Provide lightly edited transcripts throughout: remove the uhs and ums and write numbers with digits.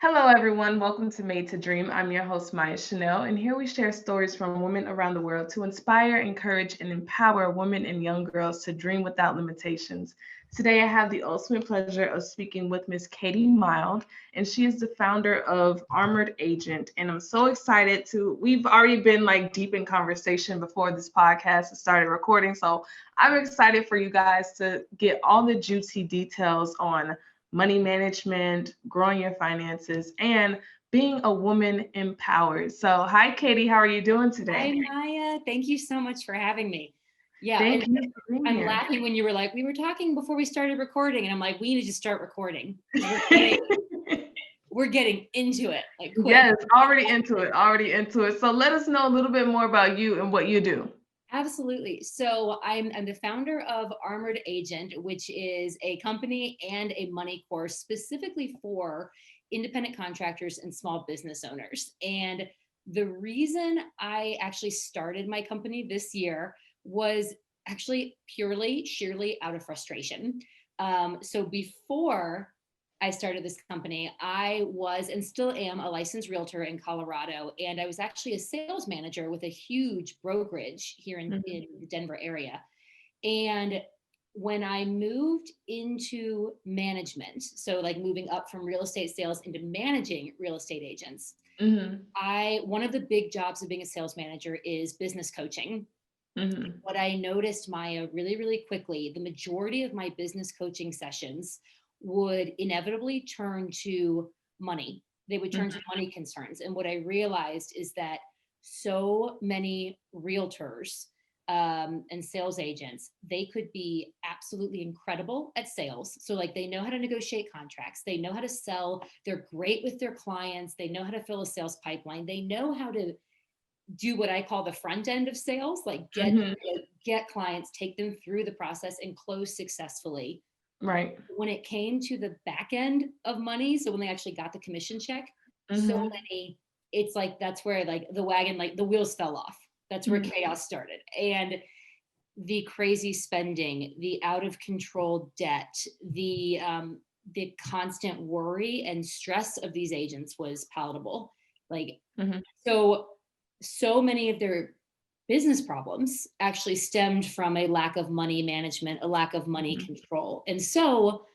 Hello, everyone. Welcome to Made to Dream. I'm your host, Maya Chanel, and here we share stories from women around the world to inspire, encourage, and empower women and young girls to dream without limitations. Today, I have the ultimate pleasure of speaking with Miss Katie Mild, and she is the founder of Armored Agent. And I'm so excited we've already been like deep in conversation before this podcast started recording. So I'm excited for you guys to get all the juicy details on money management, growing your finances, and being a woman empowered. So, hi, Katie. How are you doing today? Hi, Maya. Thank you so much for having me. Yeah, and Thank you for being I'm here. laughing when you were like, we were talking before we started recording, and I'm like, we need to start recording because we're getting into it like quick. Yes, already into it, already into it. So, let us know a little bit more about you and what you do. Absolutely. So I'm the founder of Armored Agent, which is a company and a money course specifically for independent contractors and small business owners. And the reason I actually started my company this year was actually sheerly out of frustration. So before I started this company, I was and still am a licensed realtor in Colorado. And I was actually a sales manager with a huge brokerage here in the Denver area. And when I moved into management, so like moving up from real estate sales into managing real estate agents, Mm-hmm. one of the big jobs of being a sales manager is business coaching. Mm-hmm. What I noticed, Maya, really, really quickly, the majority of my business coaching sessions would inevitably turn to money. They would turn to money concerns. And what I realized is that so many realtors and sales agents, they could be absolutely incredible at sales. So, like, they know how to negotiate contracts, they know how to sell, they're great with their clients, they know how to fill a sales pipeline, they know how to do what I call the front end of sales, like Mm-hmm. get clients, take them through the process and close successfully. Right. When it came to the back end of money, so when they actually got the commission check, so Mm-hmm. many, it's like that's where like the wagon, like the wheels fell off. That's where chaos started. And the crazy spending, the out of control debt, the constant worry and stress of these agents was palatable. Like Mm-hmm. so so many of their business problems actually stemmed from a lack of money management, a lack of money control. And so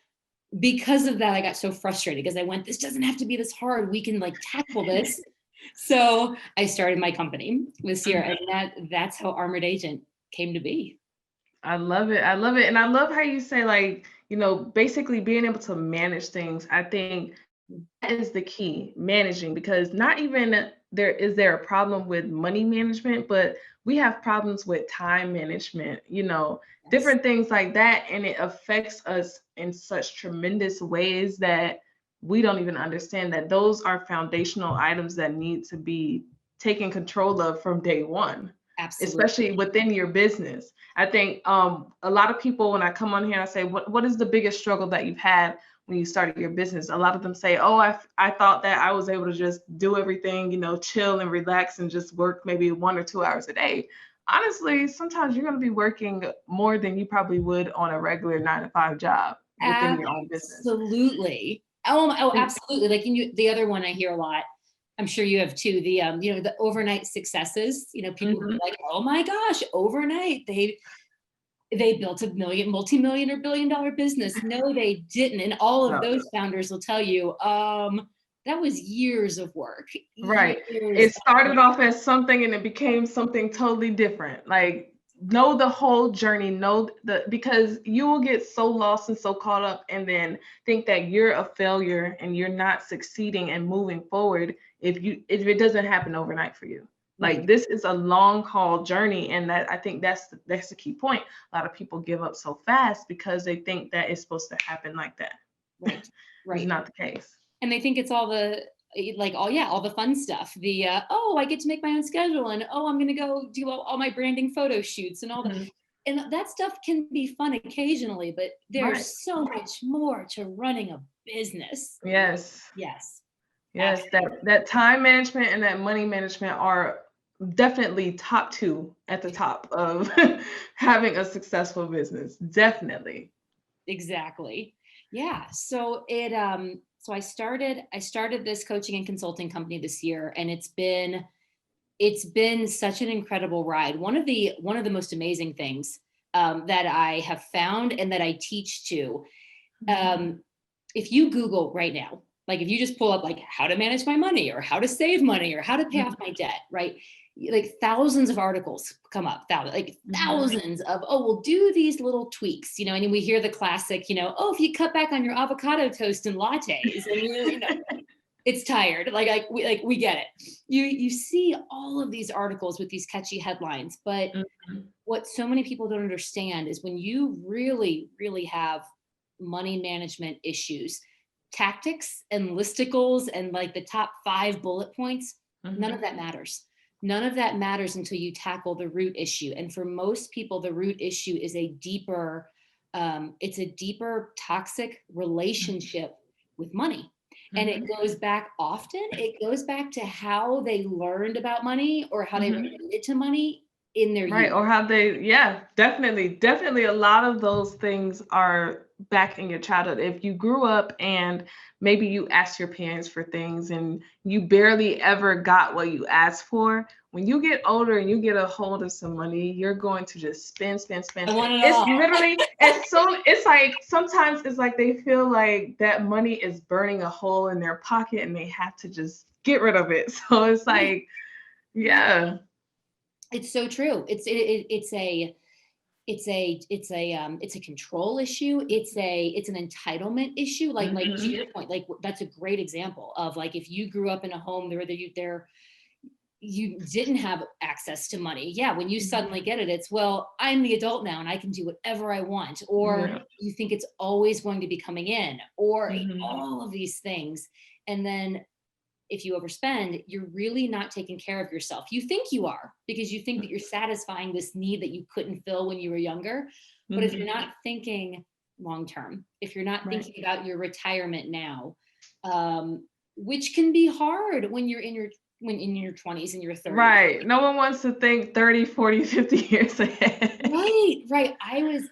because of that, I got so frustrated because I went, this doesn't have to be this hard. We can like tackle this. So I started my company this year, Mm-hmm. and that's how Armored Agent came to be. I love it. I love it. And I love how you say, like, basically being able to manage things. I think that is the key, managing, because not even there a problem with money management, but we have problems with time management, Yes. different things like that. And it affects us in such tremendous ways that we don't even understand that those are foundational items that need to be taken control of from day one, especially Absolutely. within your business. I think a lot of people, when I come on here and I say, what is the biggest struggle that you've had when you started your business? A lot of them say, oh, I thought that I was able to just do everything, chill and relax and just work maybe 1 or 2 hours a day. Honestly, sometimes you're going to be working more than you probably would on a regular 9 to 5 job within your own business. Absolutely. Oh, absolutely. Like the other one I hear a lot, I'm sure you have too, the overnight successes, people who Mhm. are like, oh my gosh, overnight they built a multi-million or billion-dollar business. No, they didn't. And all of No. those founders will tell you, that was years of work, Right. years It of started work. off as something and it became something totally different. Like, know the whole journey, because you will get so lost and so caught up and then think that you're a failure and you're not succeeding and moving forward if it doesn't happen overnight for you. Like, Right, this is a long haul journey, and that I think that's the key point. A lot of people give up so fast because they think that it's supposed to happen like that. right, It's right. not the case. And they think it's all the like all the fun stuff, I get to make my own schedule, and I'm going to go do all my branding photo shoots and all that. Mhm. And that stuff can be fun occasionally, but Right. there's so much more to running a business. Yes. Yes, Yes, absolutely. that time management and that money management are definitely top two at the top of having a successful business. Definitely. Exactly. Yeah. So I started this coaching and consulting company this year, and it's been such an incredible ride. One of the most amazing things that I have found and that I teach to, if you Google right now, like if you just pull up like how to manage my money or how to save money or how to pay off my debt, right? Like thousands of articles come up, thousands of, oh, we'll do these little tweaks, and we hear the classic, oh, if you cut back on your avocado toast and lattes and it's tired. We get it. You see all of these articles with these catchy headlines, but what so many people don't understand is when you really, really have money management issues, tactics and listicles and like the top 5 bullet points, none of that matters. None of that matters until you tackle the root issue. And for most people, the root issue is a deeper toxic relationship with money. And it goes back to how they learned about money or how they related to money in their right youth. or how they definitely a lot of those things are back in your childhood. If you grew up and maybe you asked your parents for things and you barely ever got what you asked for, when you get older and you get a hold of some money, you're going to just spend. I want it It's all. literally, and so it's like sometimes it's like they feel like that money is burning a hole in their pocket and they have to just get rid of it. So it's like, yeah. It's so true. It's a control issue. It's an entitlement issue. Like to your point, like that's a great example of like if you grew up in a home where you didn't have access to money. Yeah, when you suddenly get it, it's, well, I'm the adult now and I can do whatever I want. Or you think it's always going to be coming in, or all of these things. And then if you overspend, you're really not taking care of yourself. You think you are because you think that you're satisfying this need that you couldn't fill when you were younger. But if you're not thinking long-term, if you're not thinking about your retirement now, which can be hard when you're in your 20s and your 30s. Right. No one wants to think 30, 40, 50 years ahead. Right.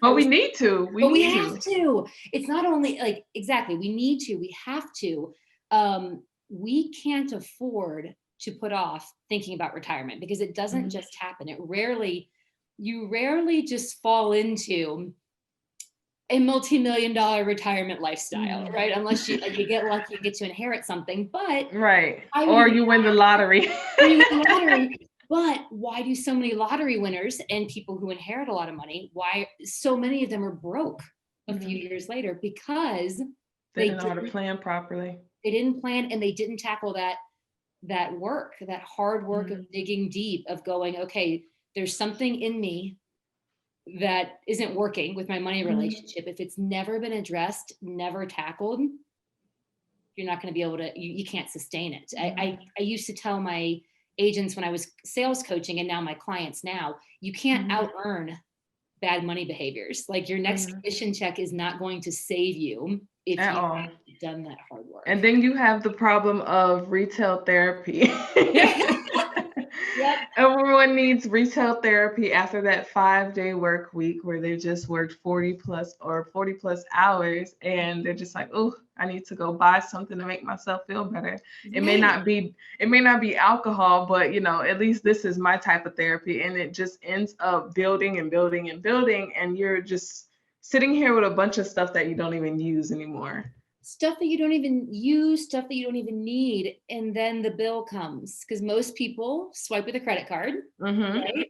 We need to. We have to. It's not only like, exactly, we need to, we have to. We can't afford to put off thinking about retirement because it doesn't just happen. You rarely just fall into a multi-million-dollar retirement lifestyle, right? Unless you get lucky and get to inherit something, but or you win the lottery. But why do so many lottery winners and people who inherit a lot of money, why so many of them are broke a few years later? Because they didn't know how to plan properly. They didn't plan, and they didn't tackle that hard work of digging deep, of going, okay, there's something in me that isn't working with my money relationship. If it's never been addressed, never tackled, you're not going to be able to, you can't sustain it. I used to tell my agents when I was sales coaching, and now my clients now, you can't out earn bad money behaviors. Like your next commission check is not going to save you if you haven't done that hard work. And then you have the problem of retail therapy. Yep. Everyone needs retail therapy after that 5-day work week where they just worked 40 plus hours, and they're just like, oh, I need to go buy something to make myself feel better. It may not be alcohol, but at least this is my type of therapy. And it just ends up building and building and building, and you're just sitting here with a bunch of stuff that you don't even use anymore. Stuff that you don't even use, stuff that you don't even need. And then the bill comes, because most people swipe with a credit card, right?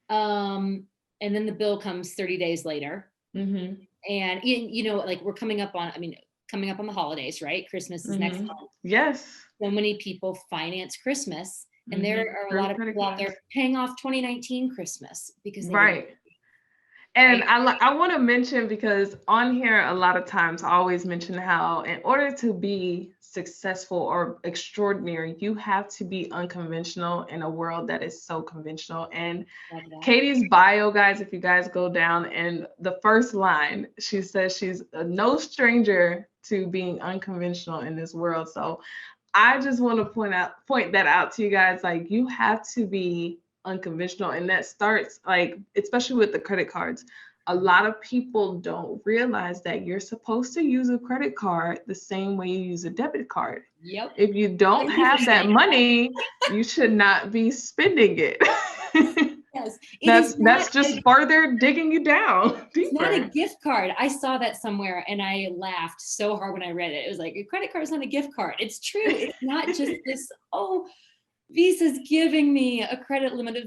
And then the bill comes 30 days later. And, like we're coming up on the holidays, right? Christmas is next month. Yes. So many people finance Christmas, and there are a lot of people out there paying off 2019 Christmas because they And I want to mention, because on here a lot of times I always mention how in order to be successful or extraordinary, you have to be unconventional in a world that is so conventional. And Katie's bio, guys, if you guys go down, and the first line, she says she's no stranger to being unconventional in this world. So I just want to point that out to you guys. Like, you have to be unconventional, and that starts, like, especially with the credit cards. a lot of people don't realize that you're supposed to use a credit card the same way you use a debit card. Yep. If you don't Thank you for have that saying money, you should not be spending it. Yes, it is That's not just further digging you down it's not a deeper. gift card. I saw that somewhere and I laughed so hard when I read it. It was like, a credit card is not a gift card. It's true. It's not just this, oh, Visa's giving me a credit limit of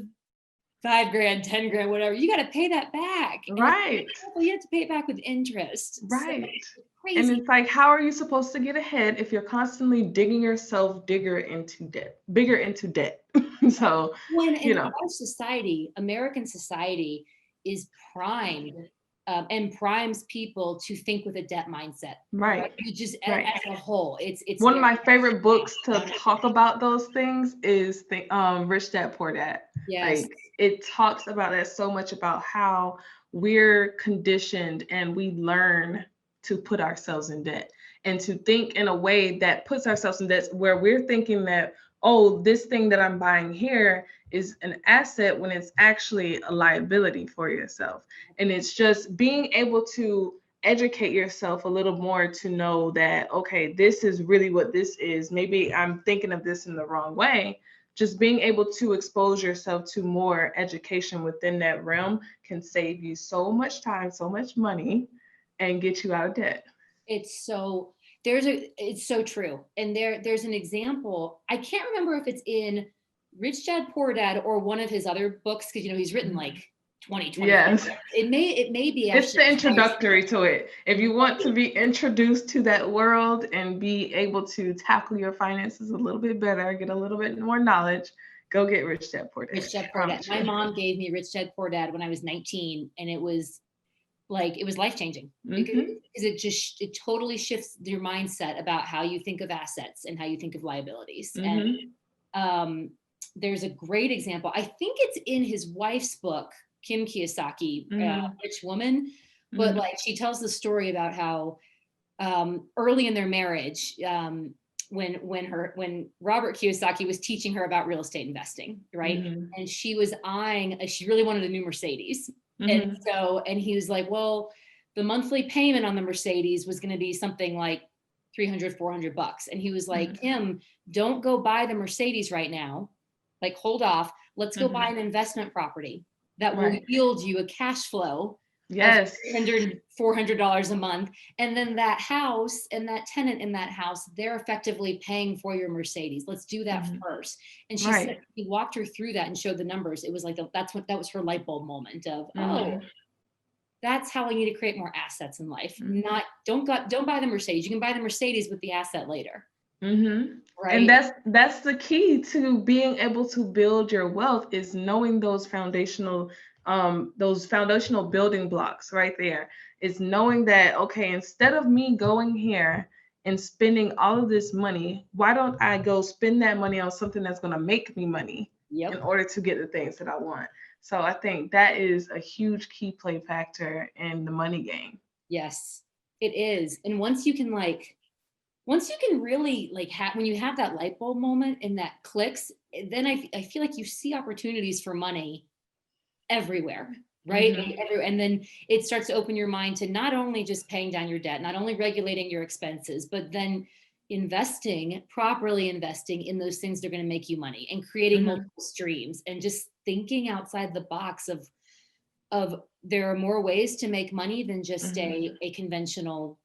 $5,000, $10,000, whatever. You got to pay that back. And Right. you have to pay it back with interest. Right. So it's And crazy. it's like, how are you supposed to get ahead if you're constantly digging yourself bigger into debt? So, When you in know, our society, American society is primed and primes people to think with a debt mindset. right. You just Right. as a whole, it's One of very my favorite books to down. talk about those things is Rich Dad Poor Dad. Yes. Like, it talks about that so much, about how we're conditioned and we learn to put ourselves in debt and to think in a way that puts ourselves in debt, where we're thinking that, oh, this thing that I'm buying here is an asset, when it's actually a liability for yourself. And it's just being able to educate yourself a little more to know that, okay, this is really what this is. Maybe I'm thinking of this in the wrong way. Just being able to expose yourself to more education within that realm can save you so much time, so much money, and get you out of debt. It's so it's so true. And there's an example. I can't remember if it's in Rich Dad Poor Dad or one of his other books, because he's written like 20. Yes. It may be It's the actually introductory to it. If you want to be introduced to that world and be able to tackle your finances a little bit better, get a little bit more knowledge, go get Rich Dad Poor Dad. Rich Dad Poor Dad. My mom gave me Rich Dad Poor Dad when I was 19, and it was life-changing, because it totally shifts your mindset about how you think of assets and how you think of liabilities. And there's a great example. I think it's in his wife's book, Kim Kiyosaki, Rich Woman, but like, she tells the story about how early in their marriage, when Robert Kiyosaki was teaching her about real estate investing, right? And she was she really wanted a new Mercedes. And he was like, well, the monthly payment on the Mercedes was going to be something like $300-$400. And he was like, Kim, don't go buy the Mercedes right now. Like, hold off. Let's go buy an investment property that will yield you a cash flow of $300-$400 a month. And then that house and that tenant in that house, they're effectively paying for your Mercedes. Let's do that first. And she said, he walked her through that and showed the numbers. It was like, that was her light bulb moment of, oh, that's how I need to create more assets in life. Don't buy the Mercedes. You can buy the Mercedes with the asset later. Right. And that's the key to being able to build your wealth, is knowing those foundational building blocks right there. Is knowing that, okay, instead of me going here and spending all of this money, why don't I go spend that money on something that's going to make me money in order to get the things that I want? So I think that is a huge key play factor in the money game. Yes, it is. And once you can really when you have that light bulb moment and that clicks, then I feel like you see opportunities for money everywhere, right? And then it starts to open your mind to not only just paying down your debt, not only regulating your expenses, but then properly investing in those things that are going to make you money, and creating multiple streams, and just thinking outside the box of there are more ways to make money than just a conventional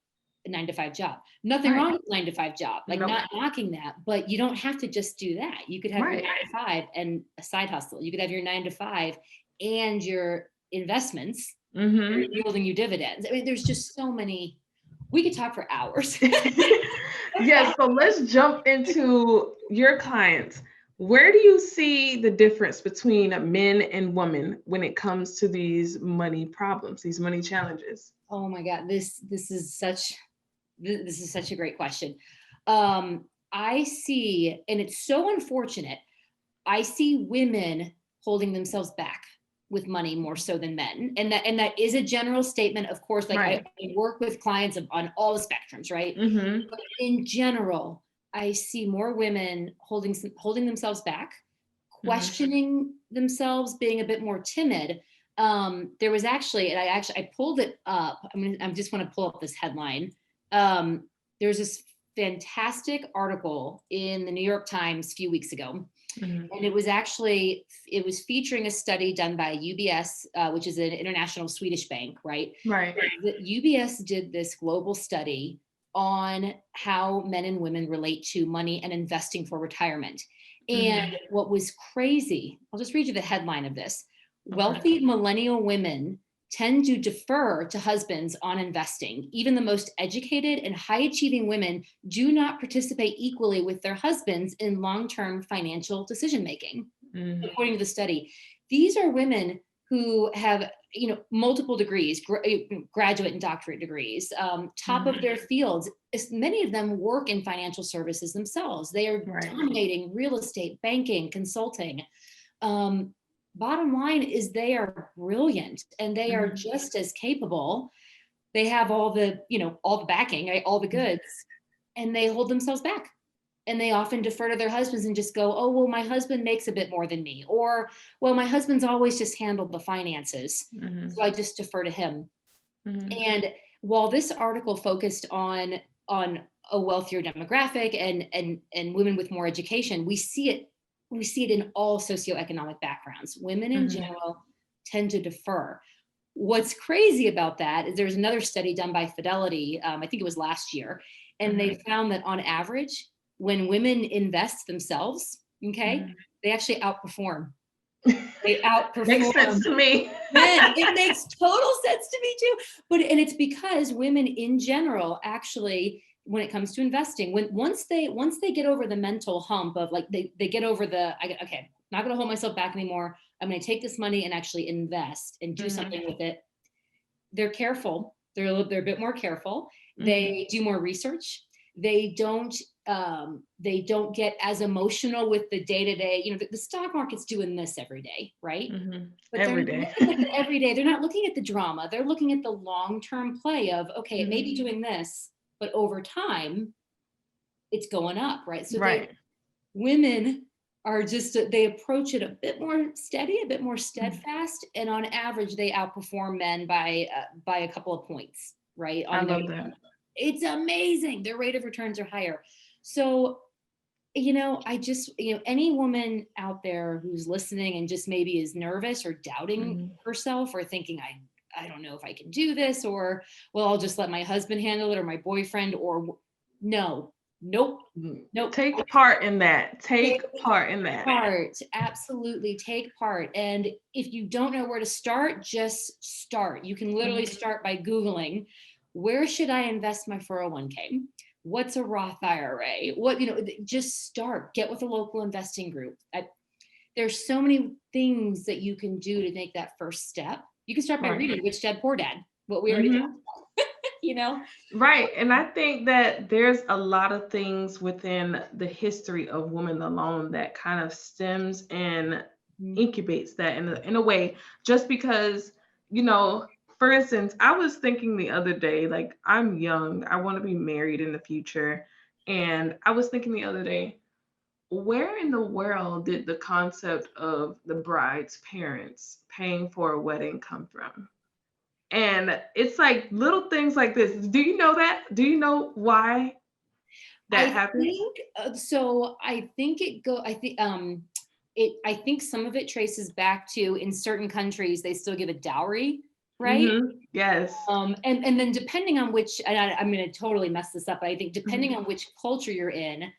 9-to-5 job. Nothing wrong with 9-to-5 job, not knocking that, but you don't have to just do that. You could have your 9-to-5 and a side hustle. You could have your 9-to-5 and your investments yielding you dividends. I mean, there's just so many. We could talk for hours. Yes, so let's jump into your clients. Where do you see the difference between men and women when it comes to these money problems, these money challenges? Oh my God, this is such a great question. I see, and it's so unfortunate, I see women holding themselves back with money more so than men. And that is a general statement, of course. Like, I work with clients on all the spectrums, right? But in general, I see more women holding themselves back, questioning themselves, being a bit more timid There was actually, and I pulled it up. I just want to pull up this headline. There's this fantastic article in the New York Times a few weeks ago. Mhm. And it was featuring a study done by UBS, which is an international Swedish bank, right? Right. The UBS did this global study on how men and women relate to money and investing for retirement. And what was crazy, I'll just read you the headline of this. Wealthy millennial women tend to defer to husbands on investing. Even the most educated and high achieving women do not participate equally with their husbands in long-term financial decision making, according to the study. These are women who have, multiple degrees, graduate and doctorate degrees, top of their fields. Many of them work in financial services themselves. They are dominating real estate, banking, consulting. Bottom line is they are brilliant and they are just as capable. They have all the backing, right? All the goods, and they hold themselves back. And they often defer to their husbands and just go, oh, well, my husband makes a bit more than me. Or, well, my husband's always just handled the finances. So I just defer to him. And while this article focused on a wealthier demographic and women with more education, we see it in all socioeconomic backgrounds. Women in general tend to defer. What's crazy about that is there's another study done by Fidelity, I think it was last year, and they found that on average, when women invest themselves, they actually outperform. They outperform. Makes sense to me. Men. It makes total sense to me too. And it's because women in general, actually, when it comes to investing, once they get over the mental hump of like they get over okay, not going to hold myself back anymore. I'm going to take this money and actually invest and do something with it. They're careful. They're a bit more careful. They do more research. They don't get as emotional with the day-to-day. The stock market's doing this every day, right? But every day. They're not looking at the drama. They're looking at the long-term play of, okay, it may be doing this, but over time, it's going up, right? So women are just, they approach it a bit more steady, a bit more steadfast, and on average, they outperform men by a couple of points, right? I love that. It's amazing. Their rate of returns are higher. So, I just, any woman out there who's listening and just maybe is nervous or doubting herself or thinking, I don't know if I can do this, or, well, I'll just let my husband handle it or my boyfriend, or nope. Take part in that. Take part in that. Absolutely take part. And if you don't know where to start, just start. You can literally start by Googling, where should I invest my 401k? What's a Roth IRA? Just start. Get with a local investing group. There's so many things that you can do to make that first step. You can start by reading Rich Dad, Poor Dad, what we already talked about. Right. And I think that there's a lot of things within the history of women alone that kind of stems and incubates that in a way, just because, for instance, I was thinking the other day, like, I'm young, I want to be married in the future. And I was thinking the other day, where in the world did the concept of the bride's parents paying for a wedding come from? And it's like little things like this. Do you know that? Do you know why that happens? I think some of it traces back to, in certain countries, they still give a dowry, right? Yes. And then depending on which, and I'm going to totally mess this up, but I think depending on which culture you're in,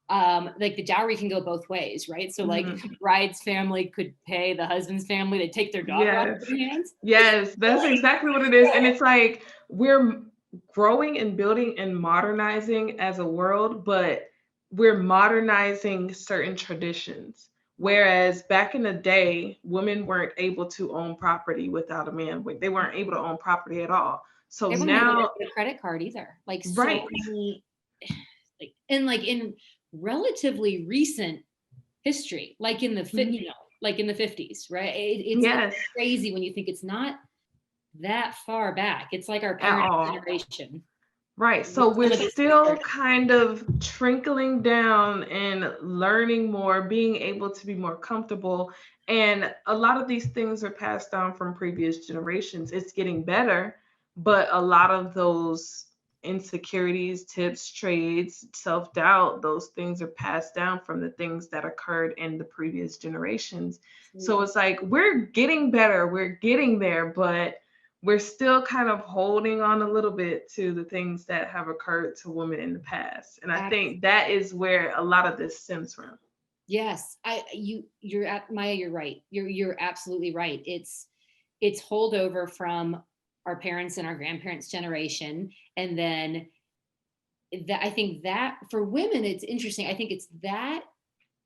like the dowry can go both ways, right? So like bride's family could pay the husband's family to take their daughter out of their hands. Yes, that's exactly what it is. And it's like we're growing and building and modernizing as a world, but we're modernizing certain traditions. Whereas back in the day, women weren't able to own property without a man. They weren't able to own property at all. So they weren't able to get a credit card either. Like so many, like in relatively recent history, like in the like in the 50s, right? It's crazy when you think it's not that far back. It's like our parents' generation. Right. So what we're some of this still research. kind of trickling down and learning more, being able to be more comfortable. And a lot of these things are passed down from previous generations. It's getting better, but a lot of those insecurities, tips, trades, self doubt, those things are passed down from the things that occurred in the previous generations. So Absolutely. it's like we're getting better, we're getting there, but we're still kind of holding on a little bit to the things that have occurred to women in the past. And I think that is where a lot of this stems from. Yes, you're at Maya, you're right. You're absolutely right. It's holdover from our parents and our grandparents' generation. And then that I think that for women, it's interesting. I think it's that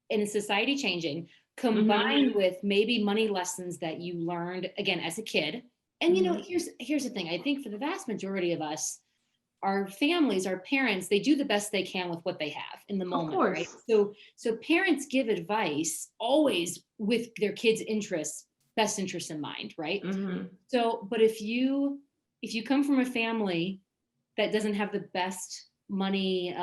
in society changing, Hmm. combined with maybe money lessons that you learned again as a kid. And Hmm. here's the thing. I think for the vast majority of us, our families, our parents, they do the best they can with what they have in the Of moment, right? course. So parents give advice always with their kids' interests, best interests in mind, right? Hmm. So, but if you come from a family that doesn't have the best money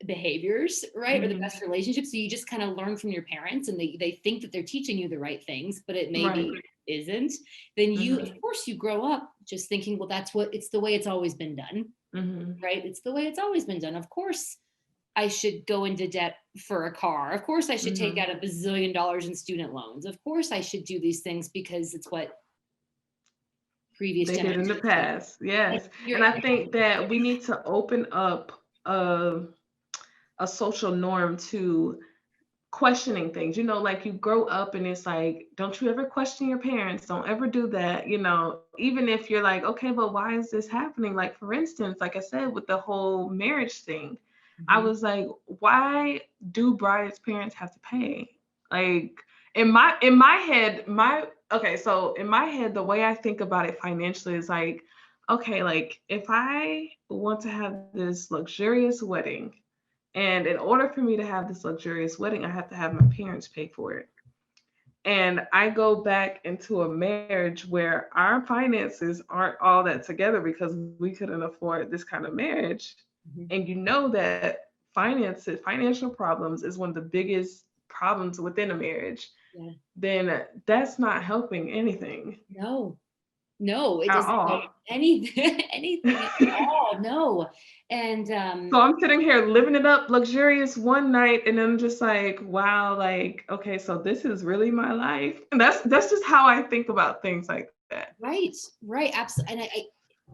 behaviors, right, or the Hmm. best relationships, so you just kind of learn from your parents, and they think that they're teaching you the right things, but it maybe Right. isn't. Then you, of Hmm. course, you grow up just thinking, well, it's the way it's always been done, Hmm. right? It's the way it's always been done. Of course, I should go into debt for a car. Of course, I should take Hmm. out $1 billion in student loans. Of course, I should do these things because it's what previous They did in the generations did. past. Yes. You're And I think that we need to open up a, a social norm to questioning things. Like you grow up and it's like, don't you ever question your parents? Don't ever do that. Even if you're like, okay, but why is this happening? Like, for instance, like I said, with the whole marriage thing, I Mhm. was like, why do bride's parents have to pay? Like, in my head, in my head, the way I think about it financially is like, okay, like if I want to have this luxurious wedding, and in order for me to have this luxurious wedding, I have to have my parents pay for it. And I go back into a marriage where our finances aren't all that together because we couldn't afford this kind of marriage. Mhm. And you know that financial problems is one of the biggest problems within a marriage, Yeah. then that's not helping anything No, no, it at doesn't help all. anything, anything at all. No. And So I'm sitting here living it up luxurious one night and I'm just like, wow, like, okay, so this is really my life. And that's just how I think about things like that. right, right, absolutely. And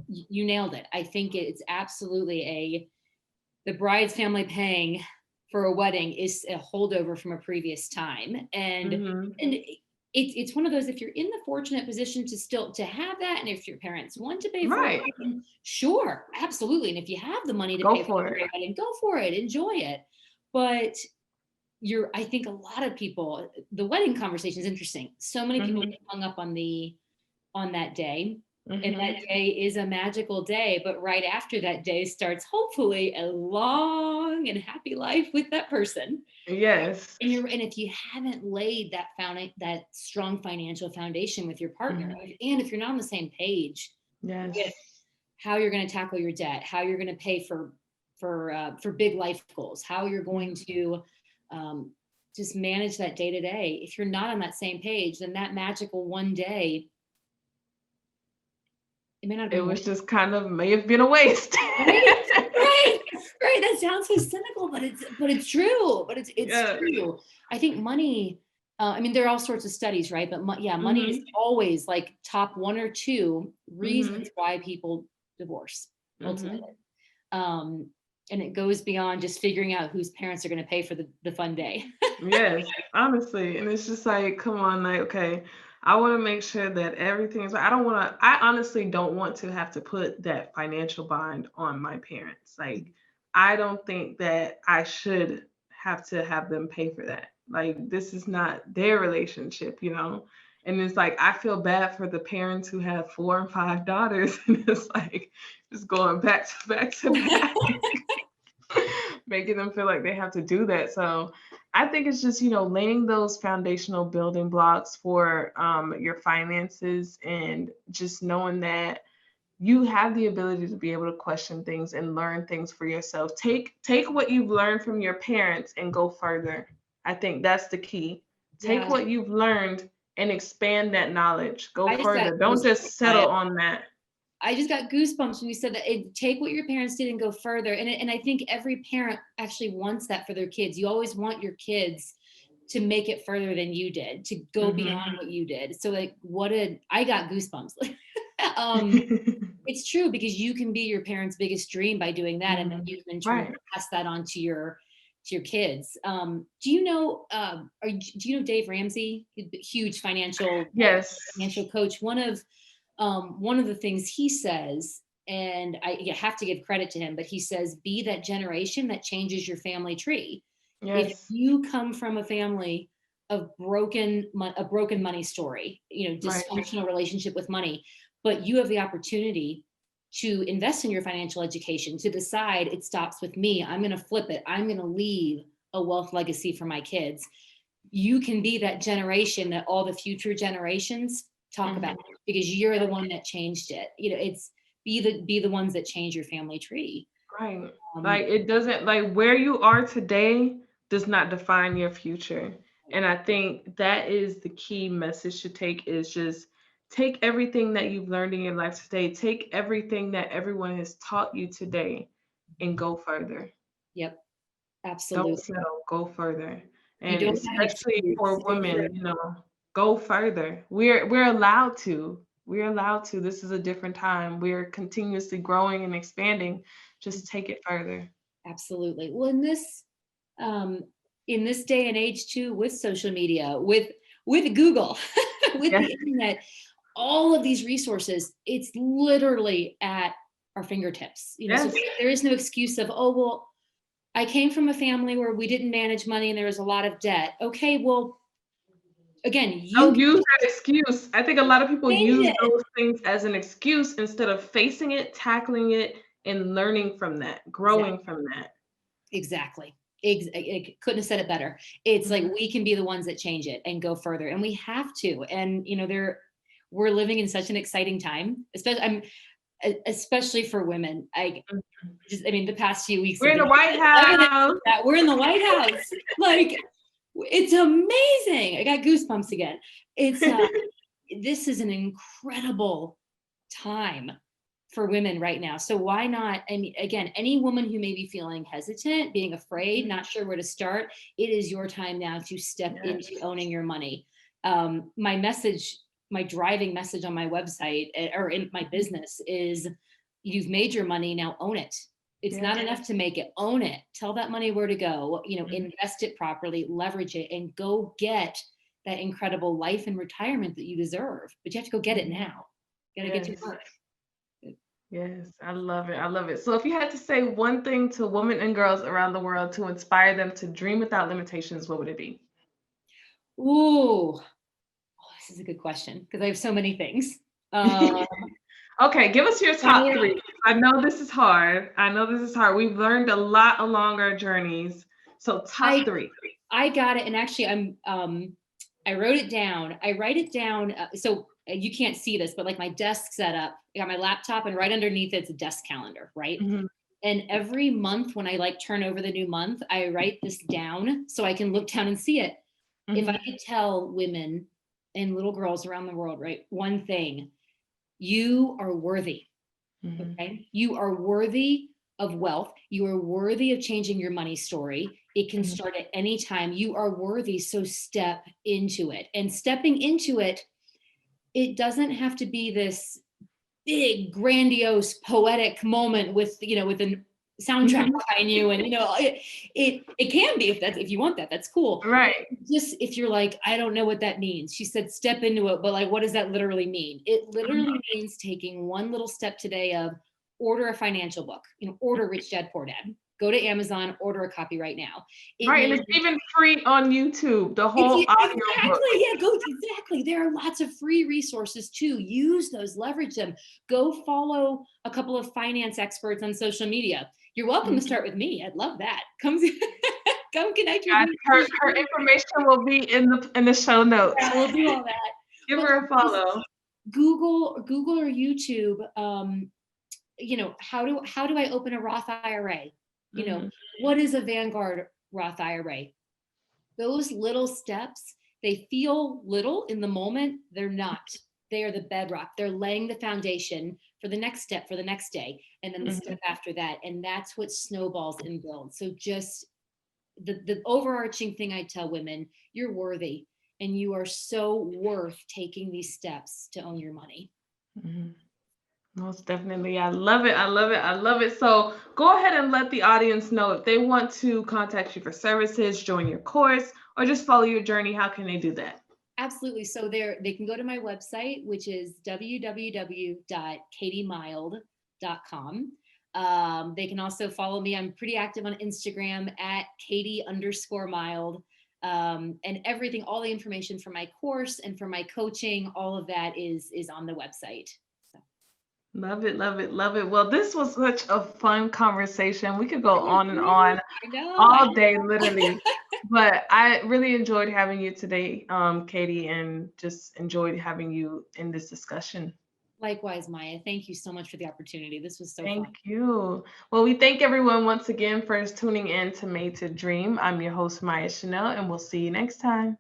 you nailed it. I think it's absolutely the bride's family paying for a wedding is a holdover from a previous time. Hmm. And it's one of those, if you're in the fortunate position to still to have that, and if your parents want to pay for a Right. wedding, sure, absolutely. And if you have the money to Go pay for for a it. wedding, go for it, enjoy it. But I think a lot of people, the wedding conversation is interesting. So many people Hmm. get hung up on that day. And that Hmm. day is a magical day, but right after that day starts hopefully a long and happy life with that person. Yes. And if you haven't laid that strong financial foundation with your partner, Hmm. and if you're not on the same page with Yes. how you're going to tackle your debt, how you're going to pay for big life goals, how you're going Mhm. to um, just manage that day to day. If you're not on that same page, then that magical one day, it may not have It been was worth it. just kind of may have been a waste. Right, right, right. That sounds so cynical, but it's true. But it's Yes. true. I think money. I mean, there are all sorts of studies, right? But yeah, money is Hmm. always like top one or two Hmm. reasons why people divorce ultimately. Hmm. Um, and it goes beyond just figuring out whose parents are going to pay for the fun day. Yes, honestly. And it's just like, come on, like, okay, I want to make sure that everything's right. I honestly don't want to have to put that financial bond on my parents. Like, I don't think that I should have to have them pay for that. Like, this is not their relationship. And it's like, I feel bad for the parents who have 4 and 5 daughters. And it's like, just going back to back, making them feel like they have to do that. So I think it's just, laying those foundational building blocks for your finances and just knowing that you have the ability to be able to question things and learn things for yourself. Take what you've learned from your parents and go further. I think that's the key. Take Yeah. what you've learned and expand that knowledge. Go I just got further. Don't just settle on that. I just got goosebumps when you said that. Take what your parents did and go further. And I think every parent actually wants that for their kids. You always want your kids to make it further than you did, to go beyond what you did. So like, I got goosebumps. It's true, because you can be your parents' biggest dream by doing that, and then you can Right. pass that on to your kids. Do you know Dave Ramsey? Huge financial Yes. coach. One of the things he says, and you have to give credit to him, but he says, be that generation that changes your family tree. If Yes. you come from a family of a broken money story, Right. dysfunctional relationship with money, but you have the opportunity to invest in your financial education, to decide it stops with me, I'm going to flip it, I'm going to leave a wealth legacy for my kids. You can be that generation that all the future generations talk about, because you're the one that changed it. It's be the ones that change your family tree. Right. Like it doesn't, like where you are today does not define your future. And I think that is the key message to take, is just take everything that you've learned in your life today, take everything that everyone has taught you today and go further. Yep, Don't absolutely. settle, go further. You And don't have an especially excuse. for women, go further. We're allowed to. We're allowed to. This is a different time. We're continuously growing and expanding. Just take it further. Absolutely. Well, um, in this day and age too, with social media, with Google, with Yes. the internet, all of these resources, it's literally at our fingertips. So Yes. there is no excuse of, oh, well, I came from a family where we didn't manage money and there was a lot of debt. Okay, well, again, you Don't can use that excuse. I think a lot of people change use it. those things as an excuse instead of facing it, tackling it, and learning from that, growing from that. Exactly. I couldn't have said it better. It's like, Mhm. we can be the ones that change it and go further, and we have to. And we're living in such an exciting time, especially for women. The past few weeks We're have in the been White evidence House. of that. We're in the White House. Like, it's amazing. I got goosebumps again. It's this is an incredible time for women right now. So why not? I mean, again, any woman who may be feeling hesitant, being afraid, not sure where to start, it is your time now to step into owning your money. My driving message on my website, or in my business, is, you've made your money, now own it. It's not enough to make it, own it. Tell that money where to go, invest it properly, leverage it, and go get that incredible life and retirement that you deserve. But you have to go get it now. You gotta get to work. Yes, I love it. I love it. So if you had to say one thing to women and girls around the world to inspire them to dream without limitations, what would it be? Ooh, this is a good question, because I have so many things. Uh, Okay, give us your top three. I know this is hard. We've learned a lot along our journeys. So top three. I got it, and actually, I wrote it down. I write it down. So you can't see this, but like my desk setup, I got my laptop, and right underneath it's a desk calendar, right? Mhm. And every month when I turn over the new month, I write this down so I can look down and see it. If I could tell women and little girls around the world, right, one thing: you are worthy. Okay. You are worthy of wealth. You are worthy of changing your money story. It can start at any time. You are worthy. So step into it. And stepping into it, it doesn't have to be this big, grandiose, poetic moment with a soundtrack behind you. And it can be, if you want that, that's cool. Right. Just if you're like, I don't know what that means. She said, step into it, but like, what does that literally mean? It literally means taking one little step today of, order a financial book, order Rich Dad Poor Dad. Go to Amazon, order a copy right now. Right, and it's even free on YouTube, the whole audio book. Exactly. There are lots of free resources too. Use those, leverage them. Go follow a couple of finance experts on social media. You're welcome to start with me. I'd love that. Come connect with me. Her information will be in the show notes. Yeah, we'll do all that. Give her a follow. Google or YouTube, how do I open a Roth IRA? Mhm. What is a Vanguard Roth IRA? Those little steps, they feel little in the moment. They're not. They are the bedrock. They're laying the foundation for the next step, for the next day, and then the Mhm. step after that. And that's what snowballs and builds. So just the overarching thing I tell women, you're worthy and you are so worth taking these steps to own your money. Mhm. Most definitely. I love it. I love it. I love it. So go ahead and let the audience know if they want to contact you for services, join your course, or just follow your journey. How can they do that? Absolutely. So they can go to my website, which is www.katiemild.com. They can also follow me. I'm pretty active on Instagram at Katie_mild. And everything, all the information for my course and for my coaching, all of that is on the website. So. Love it, love it, love it. Well, this was such a fun conversation. We could go It was on and great. on I know. all day, literally. But I really enjoyed having you today, Katie, and just enjoyed having you in this discussion. Likewise, Maya. Thank you so much for the opportunity. This was so Thank fun. you. Well, we thank everyone once again for tuning in to Made to Dream. I'm your host, Maya Chanel, and we'll see you next time.